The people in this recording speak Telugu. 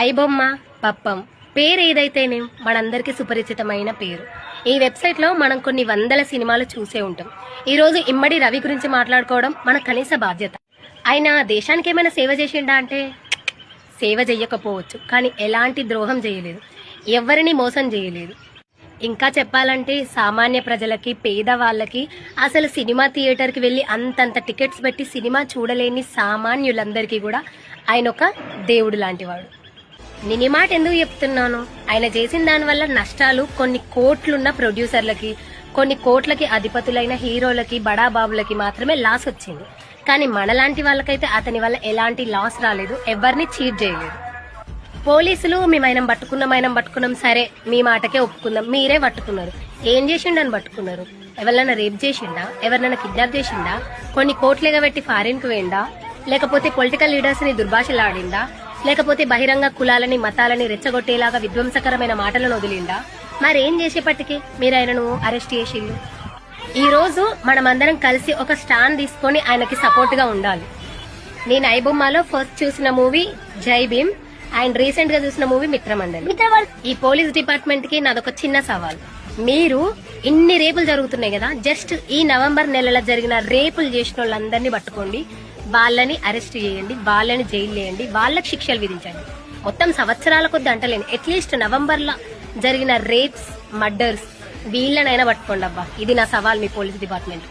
ఐబొమ్మ పప్పం పేరు ఏదైతేనే మనందరికీ సుపరిచితమైన పేరు. ఈ వెబ్సైట్ లో మనం కొన్ని వందల సినిమాలు చూసే ఉంటాం. ఈ రోజు ఇమ్మడి రవి గురించి మాట్లాడుకోవడం మన కనీస బాధ్యత. ఆయన దేశానికి ఏమైనా సేవ చేసిండా అంటే సేవ చెయ్యకపోవచ్చు, కానీ ఎలాంటి ద్రోహం చేయలేదు, ఎవరిని మోసం చేయలేదు. ఇంకా చెప్పాలంటే సామాన్య ప్రజలకి, పేదవాళ్ళకి, అసలు సినిమా థియేటర్కి వెళ్ళి అంతంత టికెట్స్ పెట్టి సినిమా చూడలేని సామాన్యులందరికీ కూడా ఆయన ఒక దేవుడు లాంటివాడు. నేను ఈ మాట ఎందుకు చెప్తున్నాను, ఆయన చేసిన దానివల్ల నష్టాలు కొన్ని కోట్లున్న ప్రొడ్యూసర్లకి, కొన్ని కోట్లకి అధిపతులైన హీరోలకి, బడాబాబులకి మాత్రమే లాస్ వచ్చింది. కానీ మనలాంటి వాళ్ళకైతే అతని వల్ల ఎలాంటి లాస్ రాలేదు, ఎవరిని చీట్ చేయలేదు. పోలీసులు మేమైనా పట్టుకున్నాం, సరే మీ మాటకే ఒప్పుకుందాం, మీరే పట్టుకున్నారు, ఏం చేసిండని పట్టుకున్నారు? ఎవరినైనా రేప్ చేసిండా, ఎవరినైనా కిడ్నాప్ చేసిండా, కొన్ని కోట్లుగా పెట్టి ఫారిన్ కు వేయండా, లేకపోతే పొలిటికల్ లీడర్స్ ని దుర్భాషలాడిండా, లేకపోతే బహిరంగ కులాలని మతాలని రెచ్చగొట్టేలాగా విధ్వంసకరమైన మాటలను వదిలిండా? మరేం చేసేపటికి మీరు ఆయనను అరెస్ట్ చేసిళ్ళు? ఈ రోజు మనమందరం కలిసి ఒక స్టాండ్ తీసుకొని ఆయనకి సపోర్ట్ గా ఉండాలి. నేను ఐబొమ్మలో ఫస్ట్ చూసిన మూవీ జై భీమ్ అండ్ రీసెంట్ గా చూసిన మూవీ మిత్రమండలి. ఈ పోలీస్ డిపార్ట్మెంట్ కి నాదొక చిన్న సవాల్. మీరు ఇన్ని రేపులు జరుగుతున్నాయి కదా, జస్ట్ ఈ నవంబర్ నెలలో జరిగిన రేపులు చేసిన వాళ్ళందరినీ పట్టుకోండి, వాళ్ళని అరెస్ట్ చేయండి, వాళ్ళని జైలు వేయండి, వాళ్ళకి శిక్షలు విధించండి. మొత్తం సంవత్సరాల కొద్ది అంటలేను, అట్లీస్ట్ నవంబర్ లో జరిగిన రేప్స్, మర్డర్స్ వీళ్ళనైనా పట్టుకోండి అబ్బా. ఇది నా సవాల్ మీ పోలీస్ డిపార్ట్మెంట్.